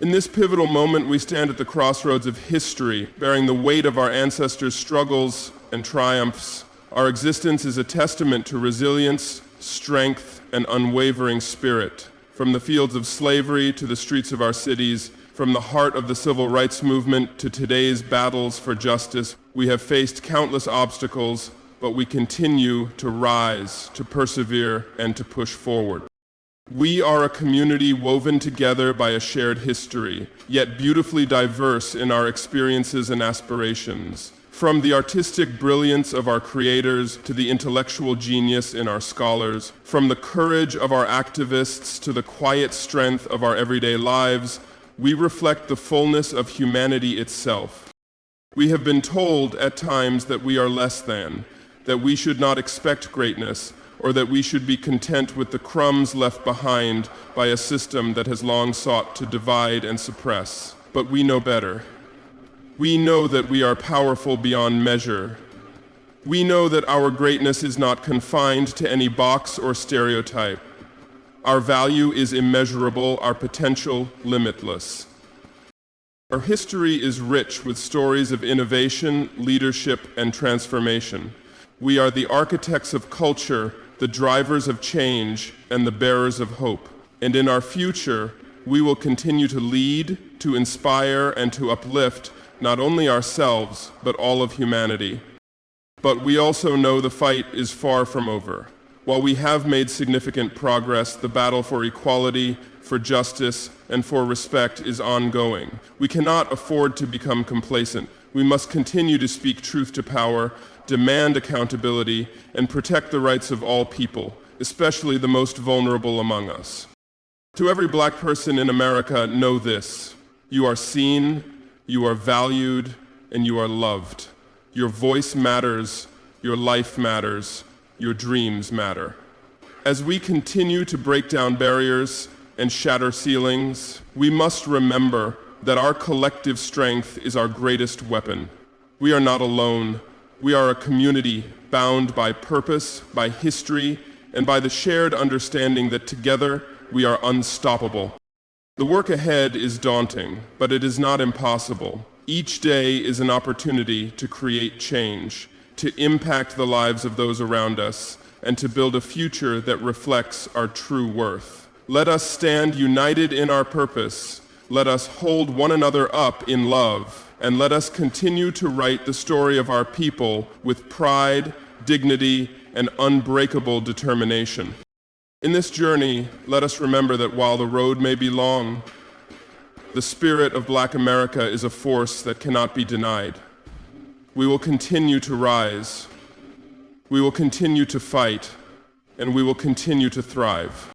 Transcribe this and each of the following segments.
In this pivotal moment, we stand at the crossroads of history, bearing the weight of our ancestors' struggles and triumphs. Our existence is a testament to resilience, strength, and unwavering spirit. From the fields of slavery to the streets of our cities, from the heart of the civil rights movement to today's battles for justice, we have faced countless obstacles, but we continue to rise, to persevere, and to push forward. We are a community woven together by a shared history, yet beautifully diverse in our experiences and aspirations. From the artistic brilliance of our creators to the intellectual genius in our scholars, from the courage of our activists to the quiet strength of our everyday lives, we reflect the fullness of humanity itself. We have been told at times that we are less than, that we should not expect greatness, or that we should be content with the crumbs left behind by a system that has long sought to divide and suppress. But we know better. We know that we are powerful beyond measure. We know that our greatness is not confined to any box or stereotype. Our value is immeasurable, our potential limitless. Our history is rich with stories of innovation, leadership, and transformation. We are the architects of culture, the drivers of change, and the bearers of hope. And in our future, we will continue to lead, to inspire, and to uplift not only ourselves, but all of humanity. But we also know the fight is far from over. While we have made significant progress, the battle for equality, for justice, and for respect is ongoing. We cannot afford to become complacent. We must continue to speak truth to power, demand accountability, and protect the rights of all people, especially the most vulnerable among us. To every Black person in America, know this: you are seen, you are valued, and you are loved. Your voice matters, your life matters, your dreams matter. As we continue to break down barriers and shatter ceilings, we must remember that our collective strength is our greatest weapon. We are not alone. We are a community bound by purpose, by history, and by the shared understanding that together we are unstoppable. The work ahead is daunting, but it is not impossible. Each day is an opportunity to create change, to impact the lives of those around us, and to build a future that reflects our true worth. Let us stand united in our purpose. Let us hold one another up in love, and let us continue to write the story of our people with pride, dignity, and unbreakable determination. In this journey, let us remember that while the road may be long, the spirit of Black America is a force that cannot be denied. We will continue to rise, we will continue to fight, and we will continue to thrive.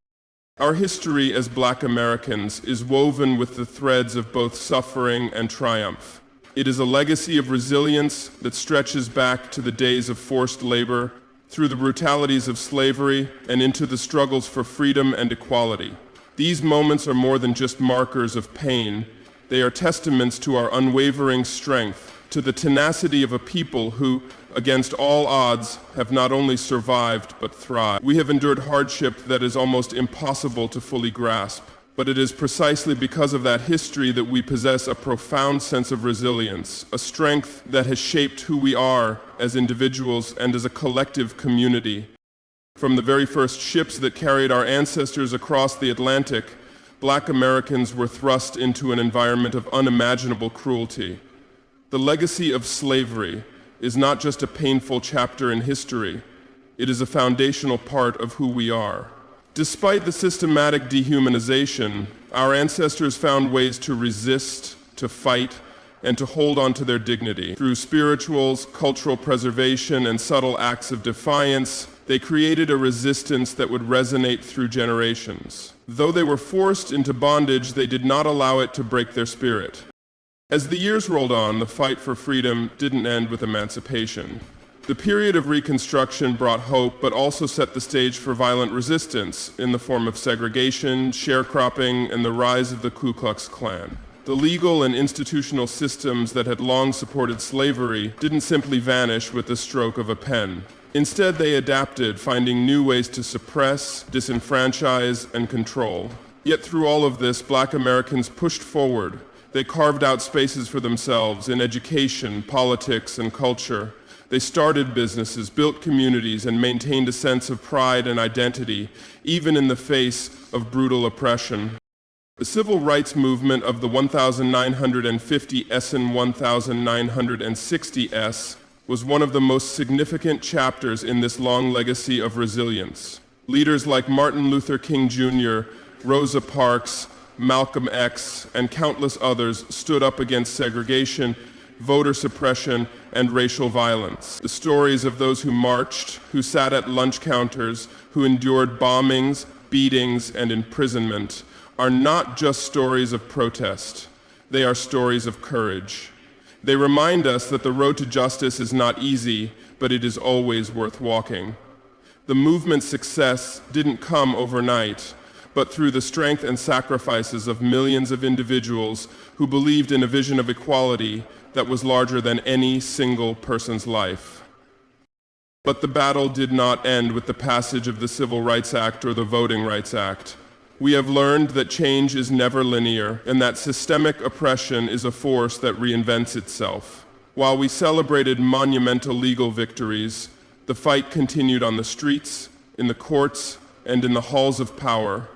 Our history as Black Americans is woven with the threads of both suffering and triumph. It is a legacy of resilience that stretches back to the days of forced labor, through the brutalities of slavery, and into the struggles for freedom and equality. These moments are more than just markers of pain. They are testaments to our unwavering strength, to the tenacity of a people who, against all odds, have not only survived but thrived. We have endured hardship that is almost impossible to fully grasp. But it is precisely because of that history that we possess a profound sense of resilience, a strength that has shaped who we are as individuals and as a collective community. From the very first ships that carried our ancestors across the Atlantic, Black Americans were thrust into an environment of unimaginable cruelty. The legacy of slavery is not just a painful chapter in history, it is a foundational part of who we are. Despite the systematic dehumanization, our ancestors found ways to resist, to fight, and to hold on to their dignity. Through spirituals, cultural preservation, and subtle acts of defiance, they created a resistance that would resonate through generations. Though they were forced into bondage, they did not allow it to break their spirit. As the years rolled on, the fight for freedom didn't end with emancipation. The period of Reconstruction brought hope, but also set the stage for violent resistance in the form of segregation, sharecropping, and the rise of the Ku Klux Klan. The legal and institutional systems that had long supported slavery didn't simply vanish with the stroke of a pen. Instead, they adapted, finding new ways to suppress, disenfranchise, and control. Yet through all of this, Black Americans pushed forward. They carved out spaces for themselves in education, politics, and culture. They started businesses, built communities, and maintained a sense of pride and identity, even in the face of brutal oppression. The civil rights movement of the 1950s and 1960s was one of the most significant chapters in this long legacy of resilience. Leaders like Martin Luther King Jr., Rosa Parks, Malcolm X, and countless others stood up against segregation, voter suppression, and racial violence. The stories of those who marched, who sat at lunch counters, who endured bombings, beatings, and imprisonment are not just stories of protest. They are stories of courage. They remind us that the road to justice is not easy, but it is always worth walking. The movement's success didn't come overnight, but through the strength and sacrifices of millions of individuals who believed in a vision of equality that was larger than any single person's life. But the battle did not end with the passage of the Civil Rights Act or the Voting Rights Act. We have learned that change is never linear and that systemic oppression is a force that reinvents itself. While we celebrated monumental legal victories, the fight continued on the streets, in the courts, and in the halls of power.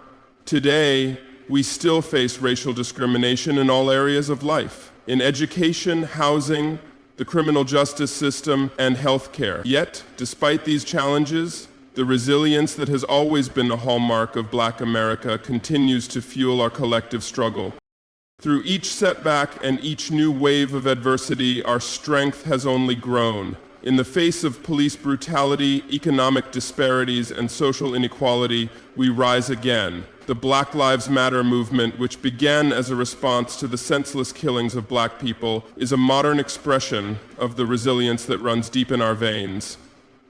Today, we still face racial discrimination in all areas of life, in education, housing, the criminal justice system, and healthcare. Yet, despite these challenges, the resilience that has always been the hallmark of Black America continues to fuel our collective struggle. Through each setback and each new wave of adversity, our strength has only grown. In the face of police brutality, economic disparities, and social inequality, we rise again. The Black Lives Matter movement, which began as a response to the senseless killings of Black people, is a modern expression of the resilience that runs deep in our veins.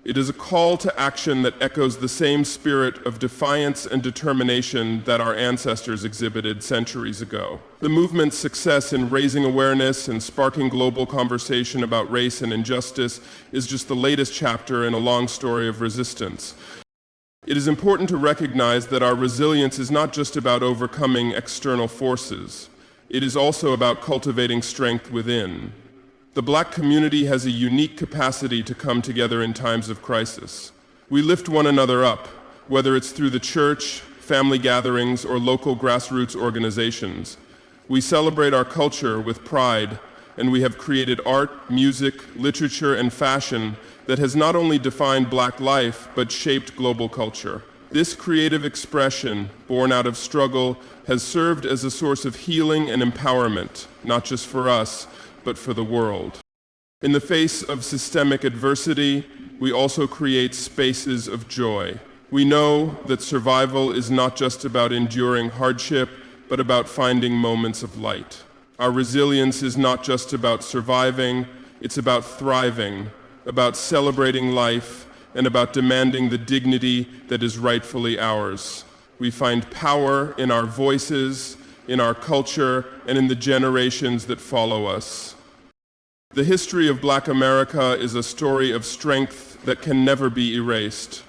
It is a call to action that echoes the same spirit of defiance and determination that our ancestors exhibited centuries ago. The movement's success in raising awareness and sparking global conversation about race and injustice is just the latest chapter in a long story of resistance. It is important to recognize that our resilience is not just about overcoming external forces. It is also about cultivating strength within. The Black community has a unique capacity to come together in times of crisis. We lift one another up, whether it's through the church, family gatherings, or local grassroots organizations. We celebrate our culture with pride, and we have created art, music, literature, and fashion that has not only defined Black life, but shaped global culture. This creative expression, born out of struggle, has served as a source of healing and empowerment, not just for us, but for the world. In the face of systemic adversity, we also create spaces of joy. We know that survival is not just about enduring hardship, but about finding moments of light. Our resilience is not just about surviving, it's about thriving, about celebrating life, and about demanding the dignity that is rightfully ours. We find power in our voices, in our culture, and in the generations that follow us. The history of Black America is a story of strength that can never be erased.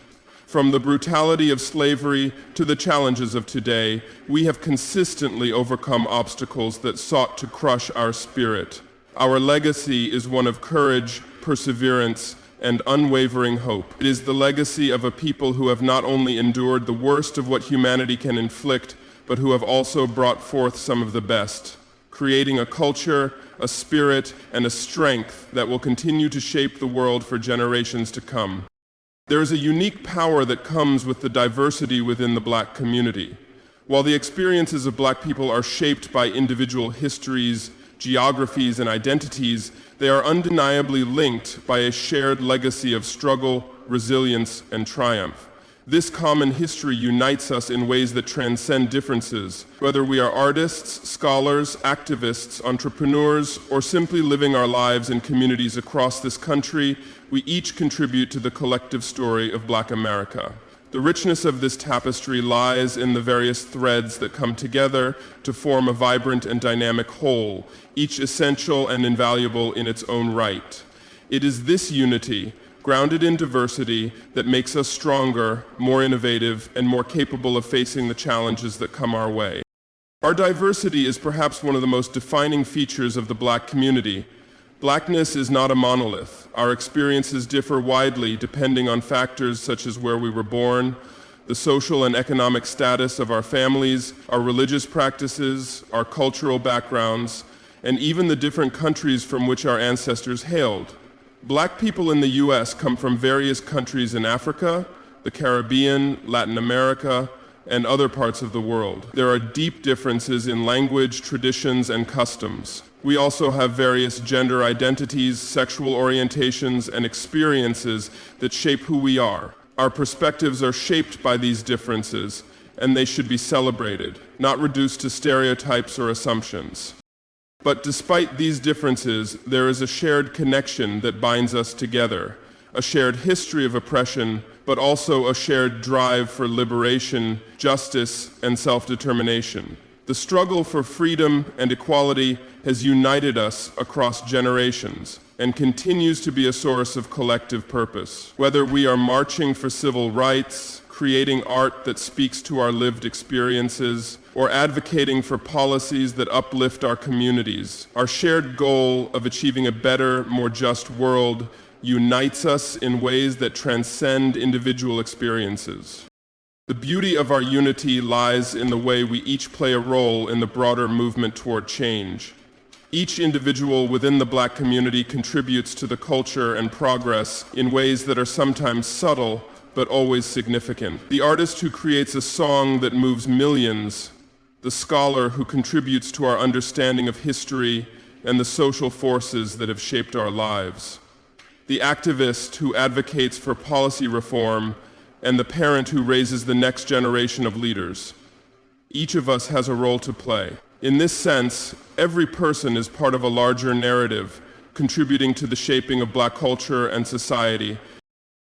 From the brutality of slavery to the challenges of today, we have consistently overcome obstacles that sought to crush our spirit. Our legacy is one of courage, perseverance, and unwavering hope. It is the legacy of a people who have not only endured the worst of what humanity can inflict, but who have also brought forth some of the best, creating a culture, a spirit, and a strength that will continue to shape the world for generations to come. There is a unique power that comes with the diversity within the Black community. While the experiences of Black people are shaped by individual histories, geographies, and identities, they are undeniably linked by a shared legacy of struggle, resilience, and triumph. This common history unites us in ways that transcend differences. Whether we are artists, scholars, activists, entrepreneurs, or simply living our lives in communities across this country, we each contribute to the collective story of Black America. The richness of this tapestry lies in the various threads that come together to form a vibrant and dynamic whole, each essential and invaluable in its own right. It is this unity, grounded in diversity that makes us stronger, more innovative, and more capable of facing the challenges that come our way. Our diversity is perhaps one of the most defining features of the Black community. Blackness is not a monolith. Our experiences differ widely depending on factors such as where we were born, the social and economic status of our families, our religious practices, our cultural backgrounds, and even the different countries from which our ancestors hailed. Black people in the U.S. come from various countries in Africa, the Caribbean, Latin America, and other parts of the world. There are deep differences in language, traditions, and customs. We also have various gender identities, sexual orientations, and experiences that shape who we are. Our perspectives are shaped by these differences, and they should be celebrated, not reduced to stereotypes or assumptions. But despite these differences, there is a shared connection that binds us together, a shared history of oppression, but also a shared drive for liberation, justice, and self-determination. The struggle for freedom and equality has united us across generations and continues to be a source of collective purpose. Whether we are marching for civil rights, creating art that speaks to our lived experiences, or advocating for policies that uplift our communities, our shared goal of achieving a better, more just world unites us in ways that transcend individual experiences. The beauty of our unity lies in the way we each play a role in the broader movement toward change. Each individual within the Black community contributes to the culture and progress in ways that are sometimes subtle, but always significant. The artist who creates a song that moves millions, the scholar who contributes to our understanding of history and the social forces that have shaped our lives, the activist who advocates for policy reform, and the parent who raises the next generation of leaders. Each of us has a role to play. In this sense, every person is part of a larger narrative, contributing to the shaping of Black culture and society.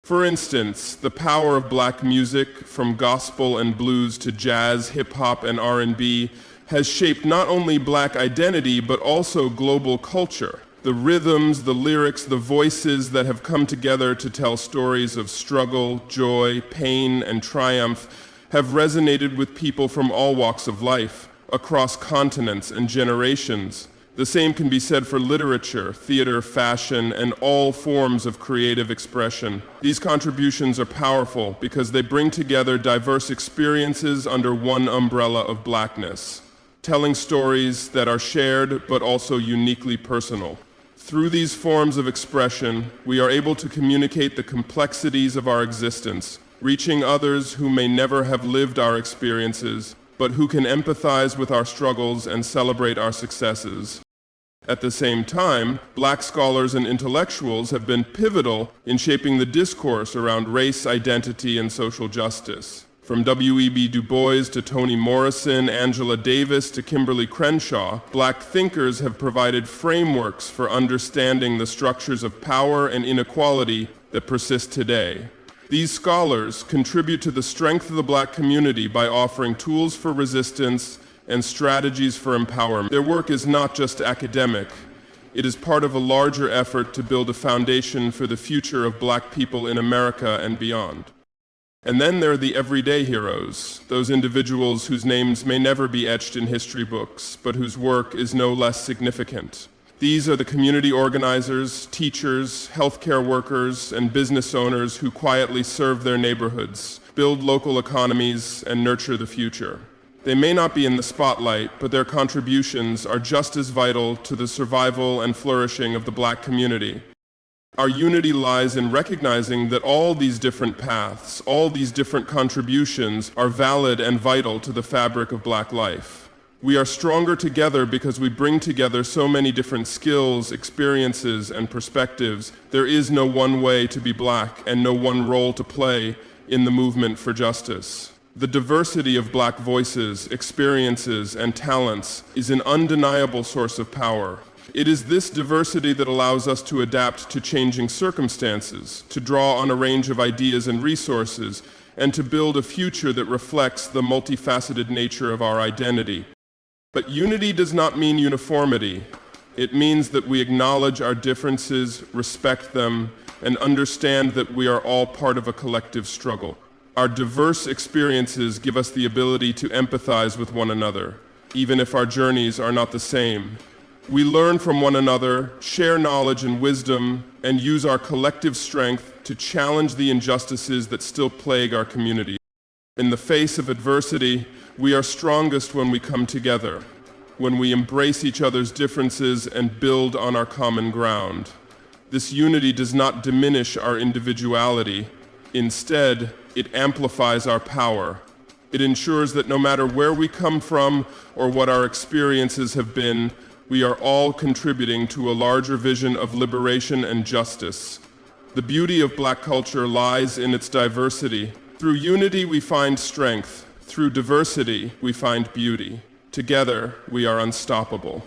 For instance, the power of Black music, from gospel and blues to jazz, hip-hop, and R&B, has shaped not only Black identity, but also global culture. The rhythms, the lyrics, the voices that have come together to tell stories of struggle, joy, pain, and triumph have resonated with people from all walks of life, across continents and generations. The same can be said for literature, theater, fashion, and all forms of creative expression. These contributions are powerful because they bring together diverse experiences under one umbrella of Blackness, telling stories that are shared but also uniquely personal. Through these forms of expression, we are able to communicate the complexities of our existence, reaching others who may never have lived our experiences, but who can empathize with our struggles and celebrate our successes. At the same time, Black scholars and intellectuals have been pivotal in shaping the discourse around race, identity, and social justice. From W.E.B. Du Bois to Toni Morrison, Angela Davis to Kimberly Crenshaw, Black thinkers have provided frameworks for understanding the structures of power and inequality that persist today. These scholars contribute to the strength of the Black community by offering tools for resistance and strategies for empowerment. Their work is not just academic. It is part of a larger effort to build a foundation for the future of Black people in America and beyond. And then there are the everyday heroes, those individuals whose names may never be etched in history books, but whose work is no less significant. These are the community organizers, teachers, healthcare workers, and business owners who quietly serve their neighborhoods, build local economies, and nurture the future. They may not be in the spotlight, but their contributions are just as vital to the survival and flourishing of the Black community. Our unity lies in recognizing that all these different paths, all these different contributions are valid and vital to the fabric of Black life. We are stronger together because we bring together so many different skills, experiences, and perspectives. There is no one way to be Black and no one role to play in the movement for justice. The diversity of Black voices, experiences, and talents is an undeniable source of power. It is this diversity that allows us to adapt to changing circumstances, to draw on a range of ideas and resources, and to build a future that reflects the multifaceted nature of our identity. But unity does not mean uniformity. It means that we acknowledge our differences, respect them, and understand that we are all part of a collective struggle. Our diverse experiences give us the ability to empathize with one another, even if our journeys are not the same. We learn from one another, share knowledge and wisdom, and use our collective strength to challenge the injustices that still plague our community. In the face of adversity, we are strongest when we come together, when we embrace each other's differences and build on our common ground. This unity does not diminish our individuality. Instead, it amplifies our power. It ensures that no matter where we come from or what our experiences have been, we are all contributing to a larger vision of liberation and justice. The beauty of Black culture lies in its diversity. Through unity, we find strength. Through diversity, we find beauty. Together, we are unstoppable.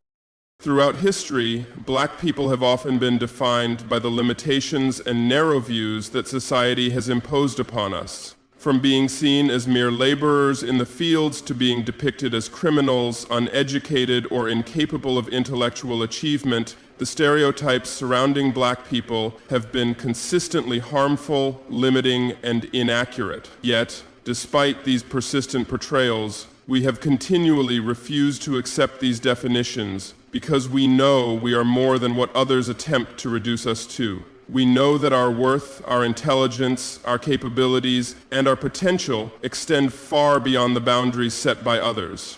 Throughout history, Black people have often been defined by the limitations and narrow views that society has imposed upon us. From being seen as mere laborers in the fields to being depicted as criminals, uneducated, or incapable of intellectual achievement, the stereotypes surrounding Black people have been consistently harmful, limiting, and inaccurate. Yet, despite these persistent portrayals, we have continually refused to accept these definitions because we know we are more than what others attempt to reduce us to. We know that our worth, our intelligence, our capabilities, and our potential extend far beyond the boundaries set by others.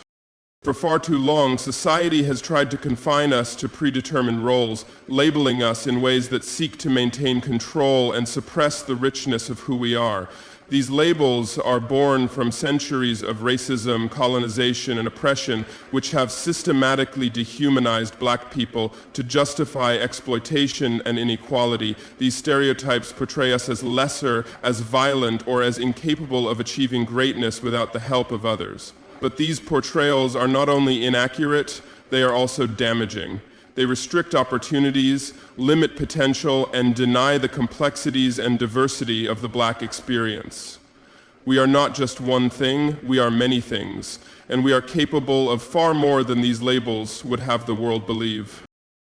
For far too long, society has tried to confine us to predetermined roles, labeling us in ways that seek to maintain control and suppress the richness of who we are. These labels are born from centuries of racism, colonization, and oppression, which have systematically dehumanized Black people to justify exploitation and inequality. These stereotypes portray us as lesser, as violent, or as incapable of achieving greatness without the help of others. But these portrayals are not only inaccurate, they are also damaging. They restrict opportunities, limit potential, and deny the complexities and diversity of the Black experience. We are not just one thing, we are many things, and we are capable of far more than these labels would have the world believe.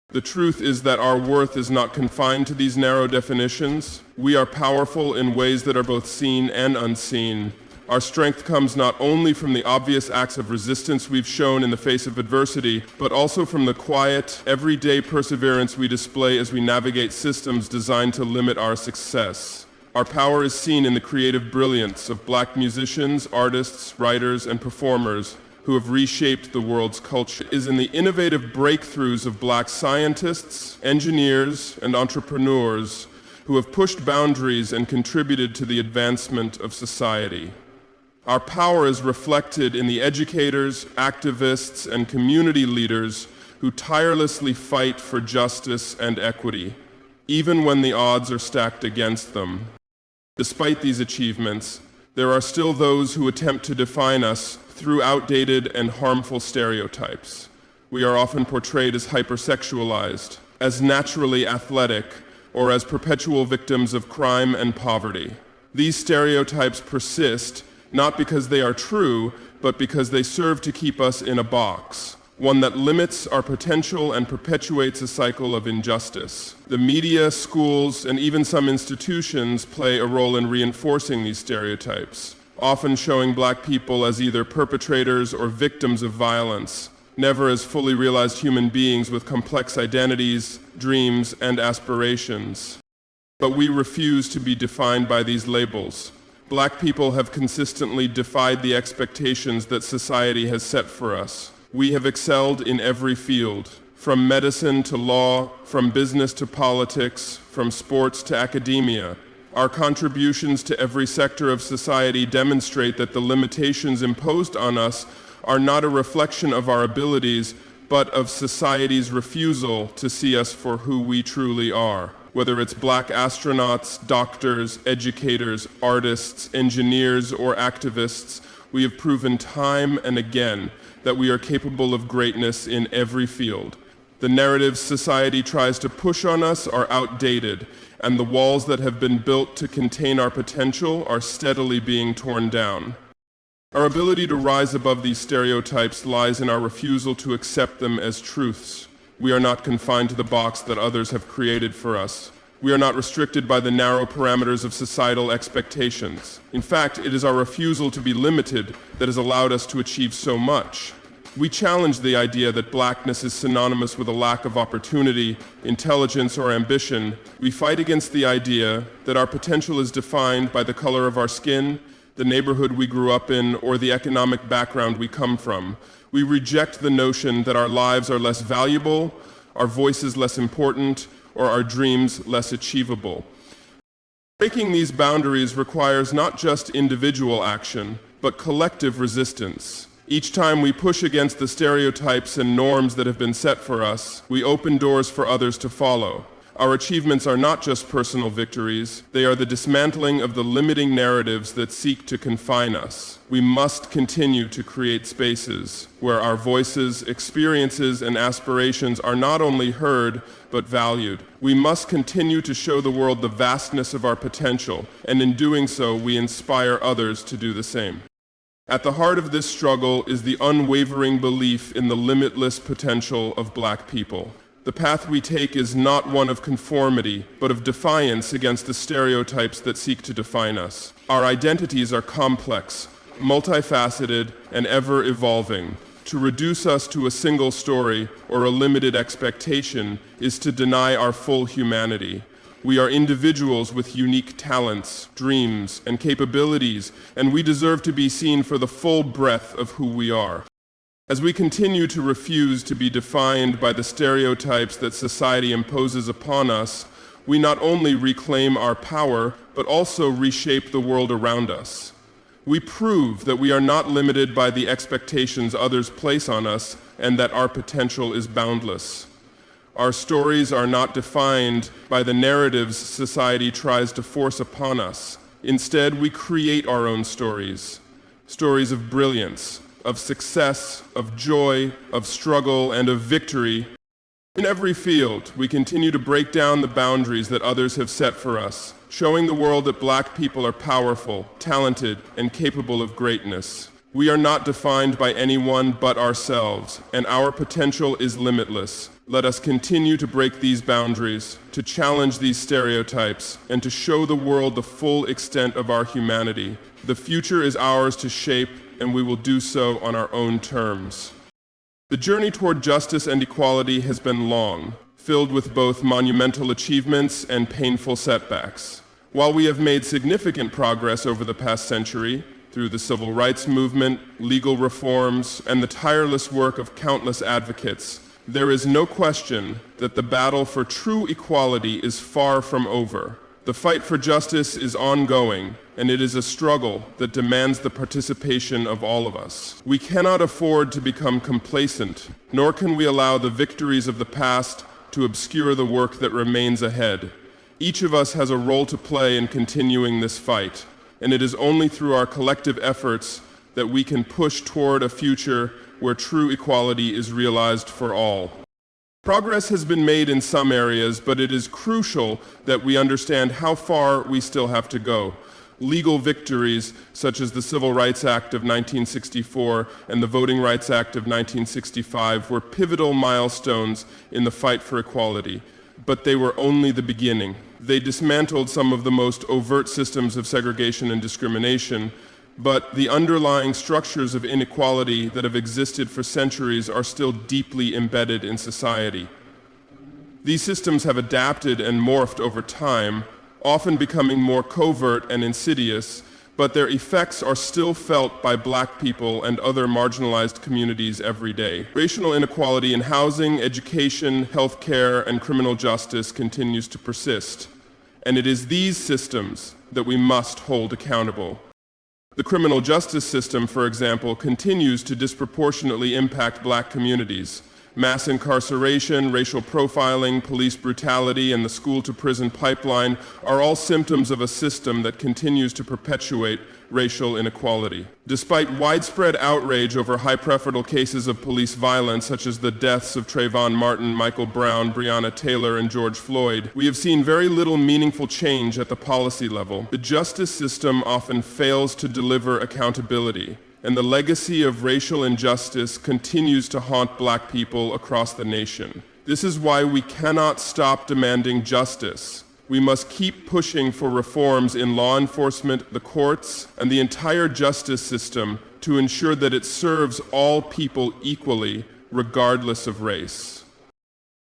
The truth is that our worth is not confined to these narrow definitions. We are powerful in ways that are both seen and unseen. Our strength comes not only from the obvious acts of resistance we've shown in the face of adversity, but also from the quiet, everyday perseverance we display as we navigate systems designed to limit our success. Our power is seen in the creative brilliance of Black musicians, artists, writers, and performers who have reshaped the world's culture. It is in the innovative breakthroughs of Black scientists, engineers, and entrepreneurs who have pushed boundaries and contributed to the advancement of society. Our power is reflected in the educators, activists, and community leaders who tirelessly fight for justice and equity, even when the odds are stacked against them. Despite these achievements, there are still those who attempt to define us through outdated and harmful stereotypes. We are often portrayed as hypersexualized, as naturally athletic, or as perpetual victims of crime and poverty. These stereotypes persist not because they are true, but because they serve to keep us in a box, one that limits our potential and perpetuates a cycle of injustice. The media, schools, and even some institutions play a role in reinforcing these stereotypes, often showing Black people as either perpetrators or victims of violence, never as fully realized human beings with complex identities, dreams, and aspirations. But we refuse to be defined by these labels. Black people have consistently defied the expectations that society has set for us. We have excelled in every field, from medicine to law, from business to politics, from sports to academia. Our contributions to every sector of society demonstrate that the limitations imposed on us are not a reflection of our abilities, but of society's refusal to see us for who we truly are. Whether it's Black astronauts, doctors, educators, artists, engineers, or activists, we have proven time and again that we are capable of greatness in every field. The narratives society tries to push on us are outdated, and the walls that have been built to contain our potential are steadily being torn down. Our ability to rise above these stereotypes lies in our refusal to accept them as truths. We are not confined to the box that others have created for us. We are not restricted by the narrow parameters of societal expectations. In fact, it is our refusal to be limited that has allowed us to achieve so much. We challenge the idea that blackness is synonymous with a lack of opportunity, intelligence, or ambition. We fight against the idea that our potential is defined by the color of our skin, the neighborhood we grew up in, or the economic background we come from. We reject the notion that our lives are less valuable, our voices less important, or our dreams less achievable. Breaking these boundaries requires not just individual action, but collective resistance. Each time we push against the stereotypes and norms that have been set for us, we open doors for others to follow. Our achievements are not just personal victories, they are the dismantling of the limiting narratives that seek to confine us. We must continue to create spaces where our voices, experiences, and aspirations are not only heard, but valued. We must continue to show the world the vastness of our potential, and in doing so, we inspire others to do the same. At the heart of this struggle is the unwavering belief in the limitless potential of Black people. The path we take is not one of conformity, but of defiance against the stereotypes that seek to define us. Our identities are complex, multifaceted, and ever-evolving. To reduce us to a single story or a limited expectation is to deny our full humanity. We are individuals with unique talents, dreams, and capabilities, and we deserve to be seen for the full breadth of who we are. As we continue to refuse to be defined by the stereotypes that society imposes upon us, we not only reclaim our power, but also reshape the world around us. We prove that we are not limited by the expectations others place on us, and that our potential is boundless. Our stories are not defined by the narratives society tries to force upon us. Instead, we create our own stories. Stories of brilliance, of success, of joy, of struggle, and of victory. In every field, we continue to break down the boundaries that others have set for us, showing the world that Black people are powerful, talented, and capable of greatness. We are not defined by anyone but ourselves, and our potential is limitless. Let us continue to break these boundaries, to challenge these stereotypes, and to show the world the full extent of our humanity. The future is ours to shape, and we will do so on our own terms. The journey toward justice and equality has been long, filled with both monumental achievements and painful setbacks. While we have made significant progress over the past century, through the civil rights movement, legal reforms, and the tireless work of countless advocates, there is no question that the battle for true equality is far from over. The fight for justice is ongoing, and it is a struggle that demands the participation of all of us. We cannot afford to become complacent, nor can we allow the victories of the past to obscure the work that remains ahead. Each of us has a role to play in continuing this fight, and it is only through our collective efforts that we can push toward a future where true equality is realized for all. Progress has been made in some areas, but it is crucial that we understand how far we still have to go. Legal victories, such as the Civil Rights Act of 1964 and the Voting Rights Act of 1965, were pivotal milestones in the fight for equality, but they were only the beginning. They dismantled some of the most overt systems of segregation and discrimination, but the underlying structures of inequality that have existed for centuries are still deeply embedded in society. These systems have adapted and morphed over time, often becoming more covert and insidious, but their effects are still felt by Black people and other marginalized communities every day. Racial inequality in housing, education, healthcare, and criminal justice continues to persist, and it is these systems that we must hold accountable. The criminal justice system, for example, continues to disproportionately impact Black communities. Mass incarceration, racial profiling, police brutality, and the school-to-prison pipeline are all symptoms of a system that continues to perpetuate racial inequality. Despite widespread outrage over high-profile cases of police violence, such as the deaths of Trayvon Martin, Michael Brown, Breonna Taylor, and George Floyd, we have seen very little meaningful change at the policy level. The justice system often fails to deliver accountability, and the legacy of racial injustice continues to haunt Black people across the nation. This is why we cannot stop demanding justice. We must keep pushing for reforms in law enforcement, the courts, and the entire justice system to ensure that it serves all people equally, regardless of race.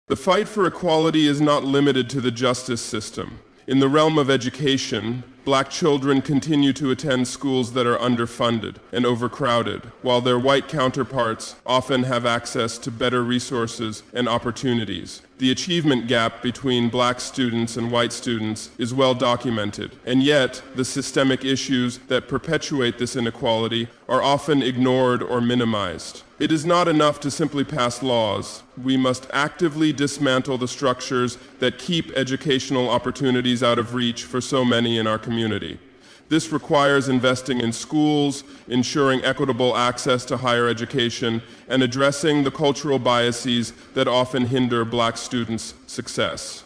The fight for equality is not limited to the justice system. In the realm of education, Black children continue to attend schools that are underfunded and overcrowded, while their white counterparts often have access to better resources and opportunities. The achievement gap between Black students and white students is well documented, and yet the systemic issues that perpetuate this inequality are often ignored or minimized. It is not enough to simply pass laws. We must actively dismantle the structures that keep educational opportunities out of reach for so many in our community. This requires investing in schools, ensuring equitable access to higher education, and addressing the cultural biases that often hinder Black students' success.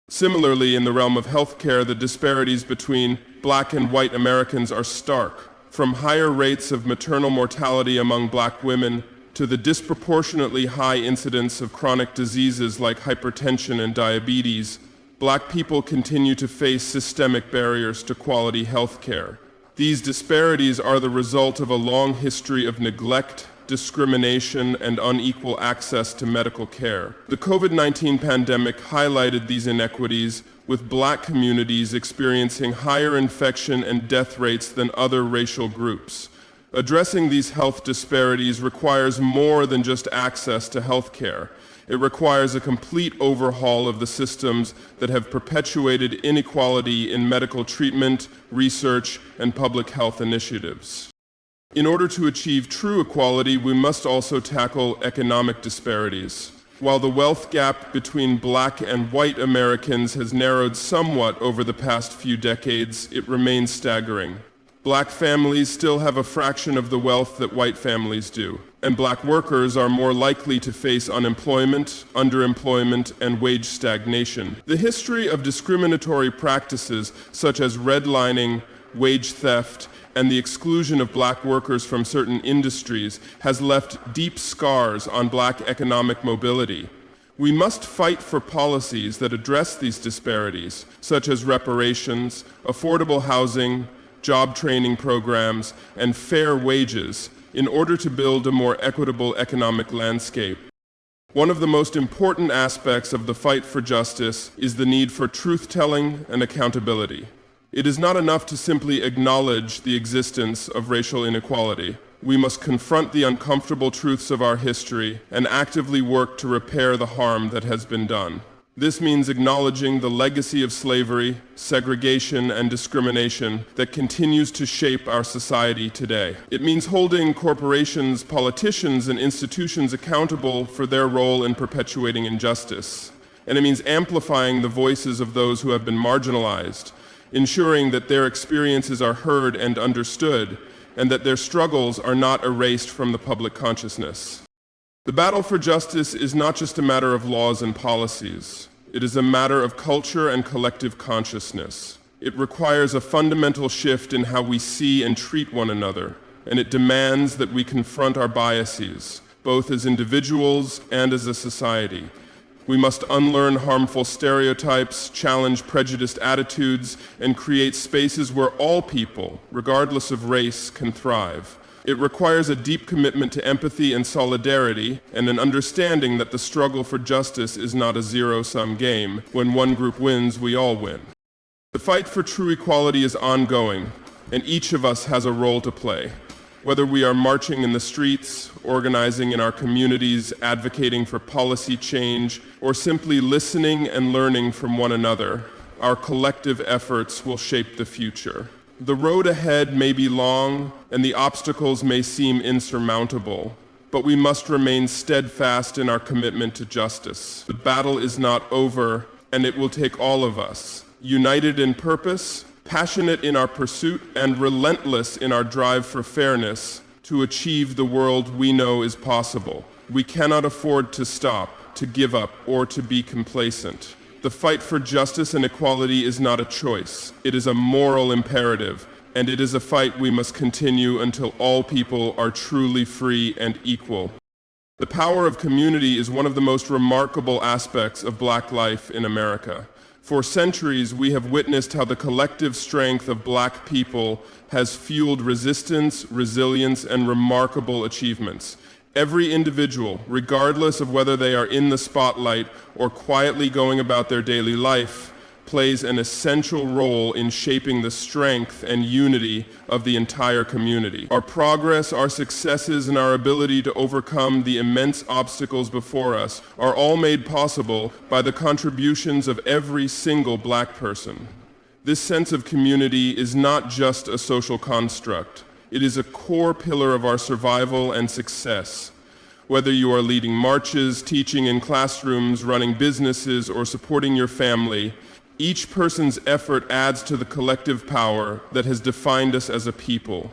Similarly, in the realm of healthcare, the disparities between Black and white Americans are stark. From higher rates of maternal mortality among Black women to the disproportionately high incidence of chronic diseases like hypertension and diabetes, Black people continue to face systemic barriers to quality health care. These disparities are the result of a long history of neglect, discrimination, and unequal access to medical care. The COVID-19 pandemic highlighted these inequities, with Black communities experiencing higher infection and death rates than other racial groups. Addressing these health disparities requires more than just access to health care. It requires a complete overhaul of the systems that have perpetuated inequality in medical treatment, research, and public health initiatives. In order to achieve true equality, we must also tackle economic disparities. While the wealth gap between Black and white Americans has narrowed somewhat over the past few decades, it remains staggering. Black families still have a fraction of the wealth that white families do, and Black workers are more likely to face unemployment, underemployment, and wage stagnation. The history of discriminatory practices such as redlining, wage theft, and the exclusion of Black workers from certain industries has left deep scars on Black economic mobility. We must fight for policies that address these disparities, such as reparations, affordable housing, job training programs, and fair wages, in order to build a more equitable economic landscape. One of the most important aspects of the fight for justice is the need for truth-telling and accountability. It is not enough to simply acknowledge the existence of racial inequality. We must confront the uncomfortable truths of our history and actively work to repair the harm that has been done. This means acknowledging the legacy of slavery, segregation, and discrimination that continues to shape our society today. It means holding corporations, politicians, and institutions accountable for their role in perpetuating injustice. And it means amplifying the voices of those who have been marginalized, ensuring that their experiences are heard and understood, and that their struggles are not erased from the public consciousness. The battle for justice is not just a matter of laws and policies. It is a matter of culture and collective consciousness. It requires a fundamental shift in how we see and treat one another, and it demands that we confront our biases, both as individuals and as a society. We must unlearn harmful stereotypes, challenge prejudiced attitudes, and create spaces where all people, regardless of race, can thrive. It requires a deep commitment to empathy and solidarity, and an understanding that the struggle for justice is not a zero-sum game. When one group wins, we all win. The fight for true equality is ongoing, and each of us has a role to play. Whether we are marching in the streets, organizing in our communities, advocating for policy change, or simply listening and learning from one another, our collective efforts will shape the future. The road ahead may be long, and the obstacles may seem insurmountable, but we must remain steadfast in our commitment to justice. The battle is not over, and it will take all of us, united in purpose, passionate in our pursuit, and relentless in our drive for fairness, to achieve the world we know is possible. We cannot afford to stop, to give up, or to be complacent. The fight for justice and equality is not a choice. It is a moral imperative, and it is a fight we must continue until all people are truly free and equal. The power of community is one of the most remarkable aspects of Black life in America. For centuries, we have witnessed how the collective strength of Black people has fueled resistance, resilience, and remarkable achievements. Every individual, regardless of whether they are in the spotlight or quietly going about their daily life, plays an essential role in shaping the strength and unity of the entire community. Our progress, our successes, and our ability to overcome the immense obstacles before us are all made possible by the contributions of every single Black person. This sense of community is not just a social construct. It is a core pillar of our survival and success. Whether you are leading marches, teaching in classrooms, running businesses, or supporting your family, each person's effort adds to the collective power that has defined us as a people.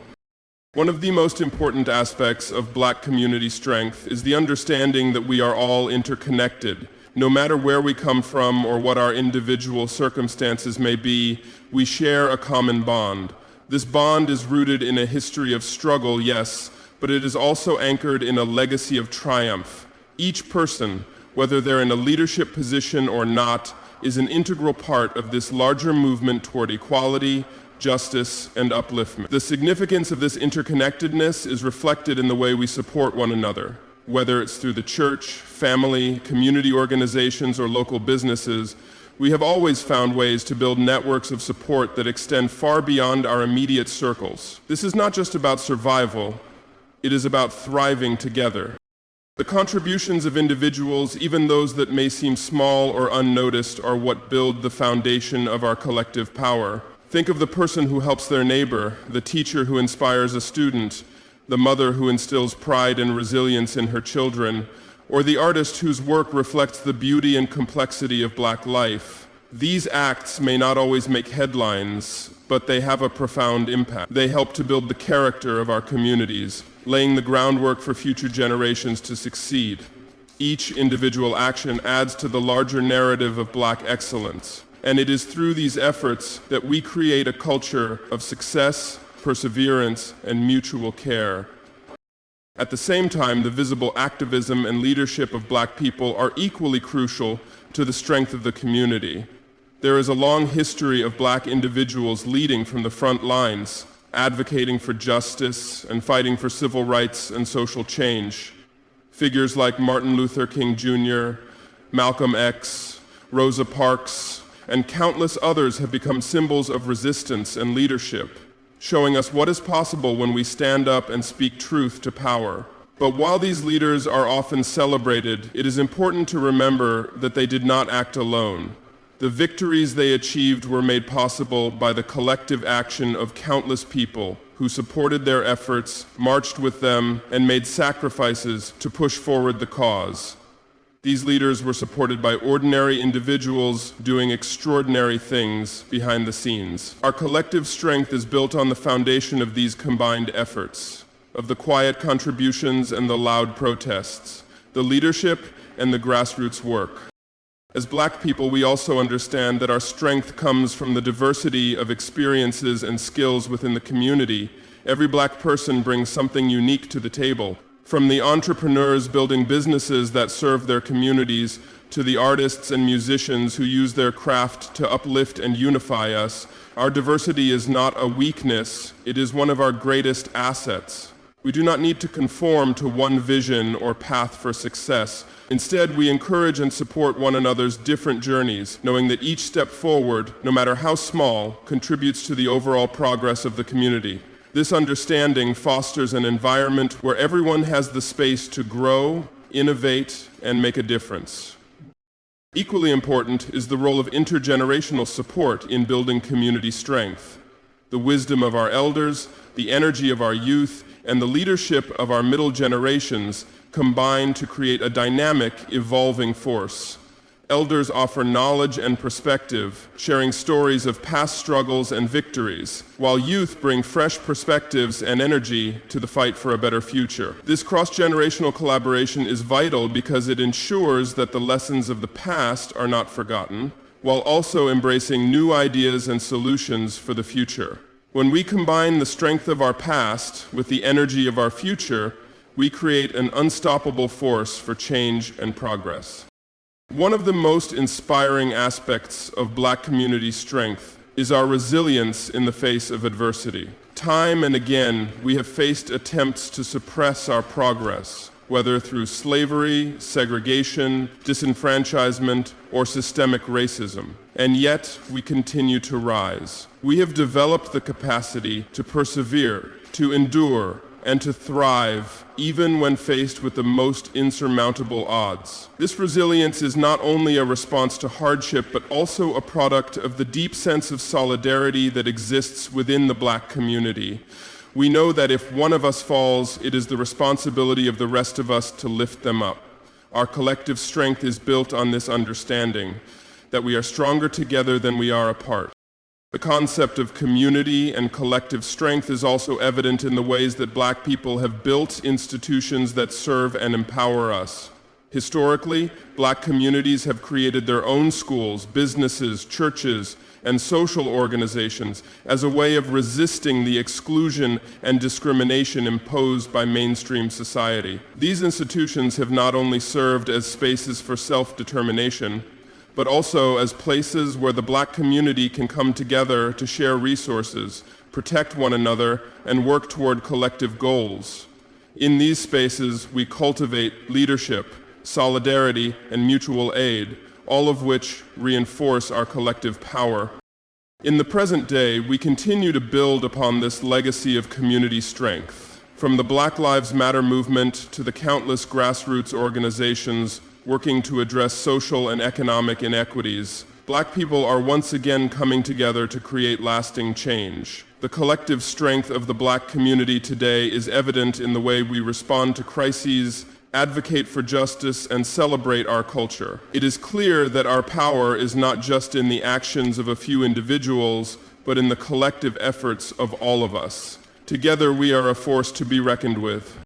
One of the most important aspects of Black community strength is the understanding that we are all interconnected. No matter where we come from or what our individual circumstances may be, we share a common bond. This bond is rooted in a history of struggle, yes, but it is also anchored in a legacy of triumph. Each person, whether they're in a leadership position or not, is an integral part of this larger movement toward equality, justice, and upliftment. The significance of this interconnectedness is reflected in the way we support one another, whether it's through the church, family, community organizations, or local businesses. We have always found ways to build networks of support that extend far beyond our immediate circles. This is not just about survival, it is about thriving together. The contributions of individuals, even those that may seem small or unnoticed, are what build the foundation of our collective power. Think of the person who helps their neighbor, the teacher who inspires a student, the mother who instills pride and resilience in her children, or the artist whose work reflects the beauty and complexity of Black life. These acts may not always make headlines, but they have a profound impact. They help to build the character of our communities, laying the groundwork for future generations to succeed. Each individual action adds to the larger narrative of Black excellence, and it is through these efforts that we create a culture of success, perseverance, and mutual care. At the same time, the visible activism and leadership of Black people are equally crucial to the strength of the community. There is a long history of Black individuals leading from the front lines, advocating for justice and fighting for civil rights and social change. Figures like Martin Luther King Jr., Malcolm X, Rosa Parks, and countless others have become symbols of resistance and leadership, showing us what is possible when we stand up and speak truth to power. But while these leaders are often celebrated, it is important to remember that they did not act alone. The victories they achieved were made possible by the collective action of countless people who supported their efforts, marched with them, and made sacrifices to push forward the cause. These leaders were supported by ordinary individuals doing extraordinary things behind the scenes. Our collective strength is built on the foundation of these combined efforts, of the quiet contributions and the loud protests, the leadership and the grassroots work. As Black people, we also understand that our strength comes from the diversity of experiences and skills within the community. Every Black person brings something unique to the table. From the entrepreneurs building businesses that serve their communities, to the artists and musicians who use their craft to uplift and unify us, our diversity is not a weakness, it is one of our greatest assets. We do not need to conform to one vision or path for success. Instead, we encourage and support one another's different journeys, knowing that each step forward, no matter how small, contributes to the overall progress of the community. This understanding fosters an environment where everyone has the space to grow, innovate, and make a difference. Equally important is the role of intergenerational support in building community strength. The wisdom of our elders, the energy of our youth, and the leadership of our middle generations combine to create a dynamic, evolving force. Elders offer knowledge and perspective, sharing stories of past struggles and victories, while youth bring fresh perspectives and energy to the fight for a better future. This cross-generational collaboration is vital because it ensures that the lessons of the past are not forgotten, while also embracing new ideas and solutions for the future. When we combine the strength of our past with the energy of our future, we create an unstoppable force for change and progress. One of the most inspiring aspects of Black community strength is our resilience in the face of adversity. Time and again, we have faced attempts to suppress our progress, whether through slavery, segregation, disenfranchisement, or systemic racism. And yet, we continue to rise. We have developed the capacity to persevere, to endure, and to thrive, even when faced with the most insurmountable odds. This resilience is not only a response to hardship, but also a product of the deep sense of solidarity that exists within the Black community. We know that if one of us falls, it is the responsibility of the rest of us to lift them up. Our collective strength is built on this understanding, that we are stronger together than we are apart. The concept of community and collective strength is also evident in the ways that Black people have built institutions that serve and empower us. Historically, Black communities have created their own schools, businesses, churches, and social organizations as a way of resisting the exclusion and discrimination imposed by mainstream society. These institutions have not only served as spaces for self-determination, but also as places where the Black community can come together to share resources, protect one another, and work toward collective goals. In these spaces, we cultivate leadership, solidarity, and mutual aid, all of which reinforce our collective power. In the present day, we continue to build upon this legacy of community strength. From the Black Lives Matter movement to the countless grassroots organizations working to address social and economic inequities, Black people are once again coming together to create lasting change. The collective strength of the Black community today is evident in the way we respond to crises, advocate for justice, and celebrate our culture. It is clear that our power is not just in the actions of a few individuals, but in the collective efforts of all of us. Together, we are a force to be reckoned with.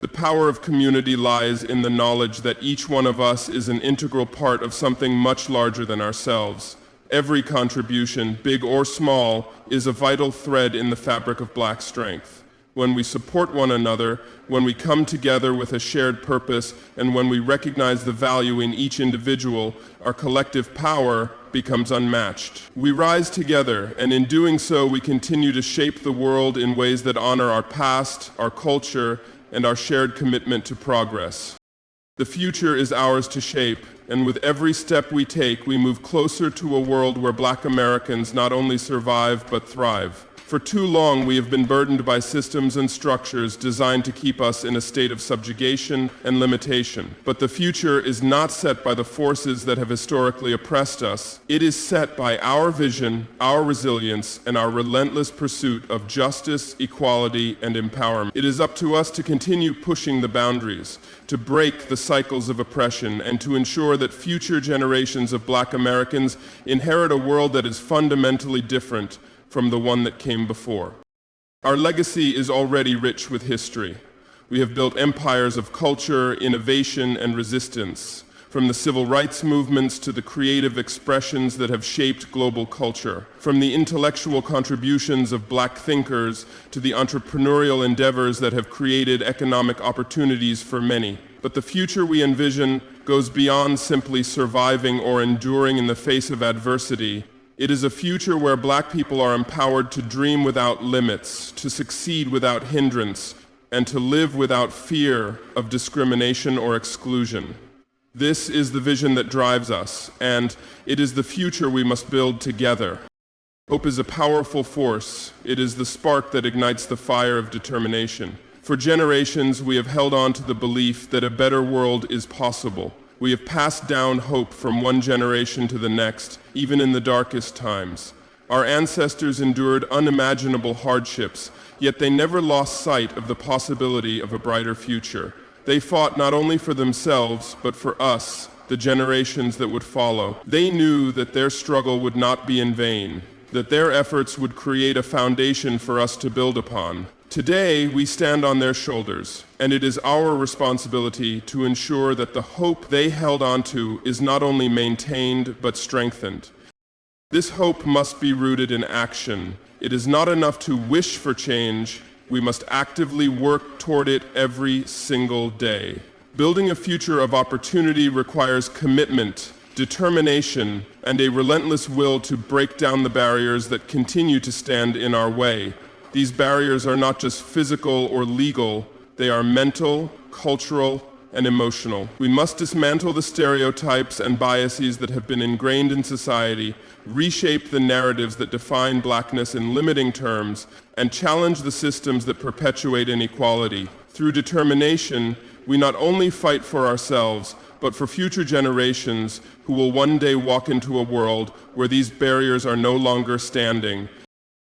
The power of community lies in the knowledge that each one of us is an integral part of something much larger than ourselves. Every contribution, big or small, is a vital thread in the fabric of Black strength. When we support one another, when we come together with a shared purpose, and when we recognize the value in each individual, our collective power becomes unmatched. We rise together, and in doing so, we continue to shape the world in ways that honor our past, our culture, and our shared commitment to progress. The future is ours to shape, and with every step we take, we move closer to a world where Black Americans not only survive but thrive. For too long, we have been burdened by systems and structures designed to keep us in a state of subjugation and limitation. But the future is not set by the forces that have historically oppressed us. It is set by our vision, our resilience, and our relentless pursuit of justice, equality, and empowerment. It is up to us to continue pushing the boundaries, to break the cycles of oppression, and to ensure that future generations of Black Americans inherit a world that is fundamentally different from the one that came before. Our legacy is already rich with history. We have built empires of culture, innovation, and resistance, from the civil rights movements to the creative expressions that have shaped global culture, from the intellectual contributions of Black thinkers to the entrepreneurial endeavors that have created economic opportunities for many. But the future we envision goes beyond simply surviving or enduring in the face of adversity. It is a future where Black people are empowered to dream without limits, to succeed without hindrance, and to live without fear of discrimination or exclusion. This is the vision that drives us, and it is the future we must build together. Hope is a powerful force. It is the spark that ignites the fire of determination. For generations, we have held on to the belief that a better world is possible. We have passed down hope from one generation to the next, even in the darkest times. Our ancestors endured unimaginable hardships, yet they never lost sight of the possibility of a brighter future. They fought not only for themselves, but for us, the generations that would follow. They knew that their struggle would not be in vain, that their efforts would create a foundation for us to build upon. Today, we stand on their shoulders, and it is our responsibility to ensure that the hope they held onto is not only maintained, but strengthened. This hope must be rooted in action. It is not enough to wish for change. We must actively work toward it every single day. Building a future of opportunity requires commitment, determination, and a relentless will to break down the barriers that continue to stand in our way. These barriers are not just physical or legal, they are mental, cultural, and emotional. We must dismantle the stereotypes and biases that have been ingrained in society, reshape the narratives that define blackness in limiting terms, and challenge the systems that perpetuate inequality. Through determination, we not only fight for ourselves, but for future generations who will one day walk into a world where these barriers are no longer standing.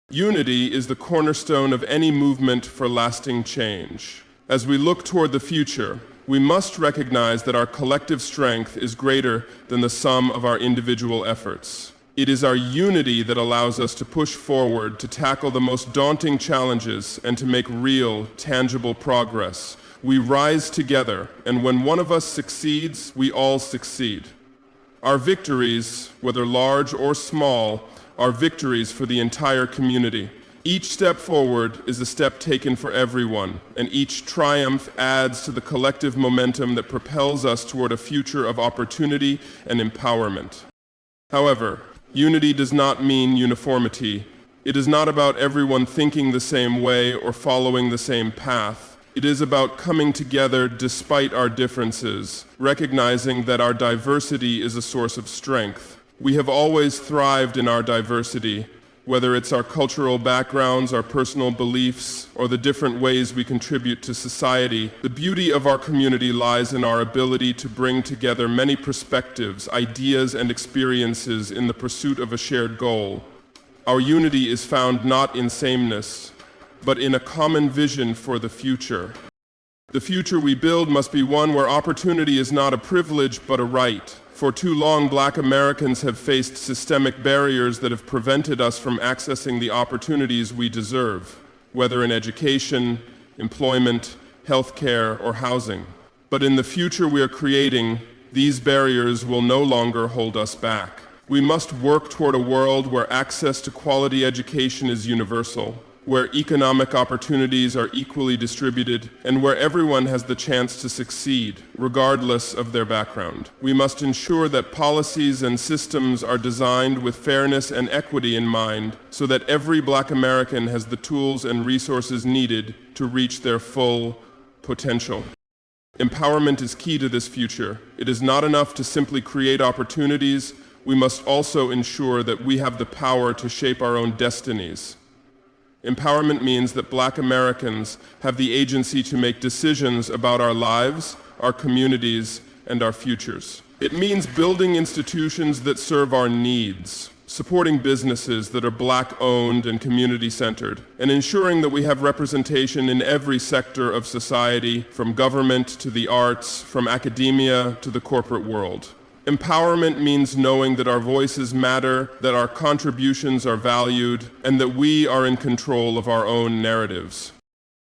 Unity is the cornerstone of any movement for lasting change. As we look toward the future, we must recognize that our collective strength is greater than the sum of our individual efforts. It is our unity that allows us to push forward, to tackle the most daunting challenges, and to make real, tangible progress. We rise together, and when one of us succeeds, we all succeed. Our victories, whether large or small, are victories for the entire community. Each step forward is a step taken for everyone, and each triumph adds to the collective momentum that propels us toward a future of opportunity and empowerment. However, unity does not mean uniformity. It is not about everyone thinking the same way or following the same path. It is about coming together despite our differences, recognizing that our diversity is a source of strength. We have always thrived in our diversity, whether it's our cultural backgrounds, our personal beliefs, or the different ways we contribute to society. The beauty of our community lies in our ability to bring together many perspectives, ideas, and experiences in the pursuit of a shared goal. Our unity is found not in sameness, but in a common vision for the future. The future we build must be one where opportunity is not a privilege, but a right. For too long, Black Americans have faced systemic barriers that have prevented us from accessing the opportunities we deserve, whether in education, employment, healthcare, or housing. But in the future we are creating, these barriers will no longer hold us back. We must work toward a world where access to quality education is universal, where economic opportunities are equally distributed, and where everyone has the chance to succeed, regardless of their background. We must ensure that policies and systems are designed with fairness and equity in mind, so that every Black American has the tools and resources needed to reach their full potential. Empowerment is key to this future. It is not enough to simply create opportunities. We must also ensure that we have the power to shape our own destinies. Empowerment means that Black Americans have the agency to make decisions about our lives, our communities, and our futures. It means building institutions that serve our needs, supporting businesses that are Black-owned and community-centered, and ensuring that we have representation in every sector of society, from government to the arts, from academia to the corporate world. Empowerment means knowing that our voices matter, that our contributions are valued, and that we are in control of our own narratives.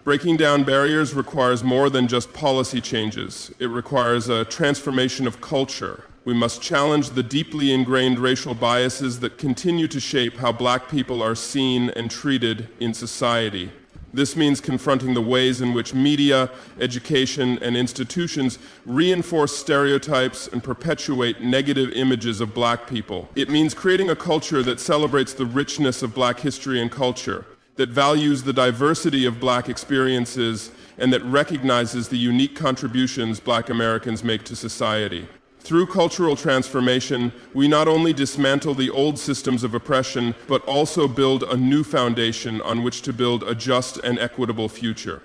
Breaking down barriers requires more than just policy changes. It requires a transformation of culture. We must challenge the deeply ingrained racial biases that continue to shape how Black people are seen and treated in society. This means confronting the ways in which media, education, and institutions reinforce stereotypes and perpetuate negative images of Black people. It means creating a culture that celebrates the richness of Black history and culture, that values the diversity of Black experiences, and that recognizes the unique contributions Black Americans make to society. Through cultural transformation, we not only dismantle the old systems of oppression, but also build a new foundation on which to build a just and equitable future.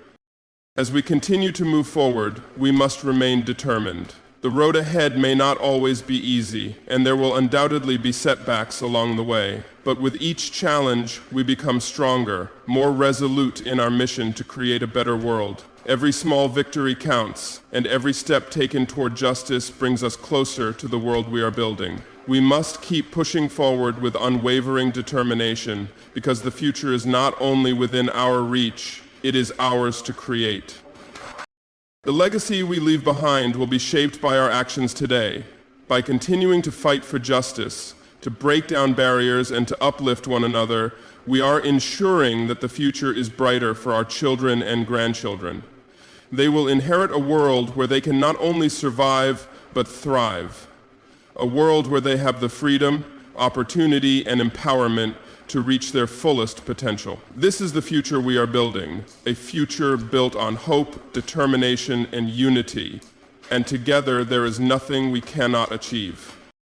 As we continue to move forward, we must remain determined. The road ahead may not always be easy, and there will undoubtedly be setbacks along the way. But with each challenge, we become stronger, more resolute in our mission to create a better world. Every small victory counts, and every step taken toward justice brings us closer to the world we are building. We must keep pushing forward with unwavering determination, because the future is not only within our reach, it is ours to create. The legacy we leave behind will be shaped by our actions today. By continuing to fight for justice, to break down barriers, and to uplift one another, we are ensuring that the future is brighter for our children and grandchildren. They will inherit a world where they can not only survive, but thrive. A world where they have the freedom, opportunity, and empowerment to reach their fullest potential. This is the future we are building, a future built on hope, determination, and unity. And together there is nothing we cannot achieve.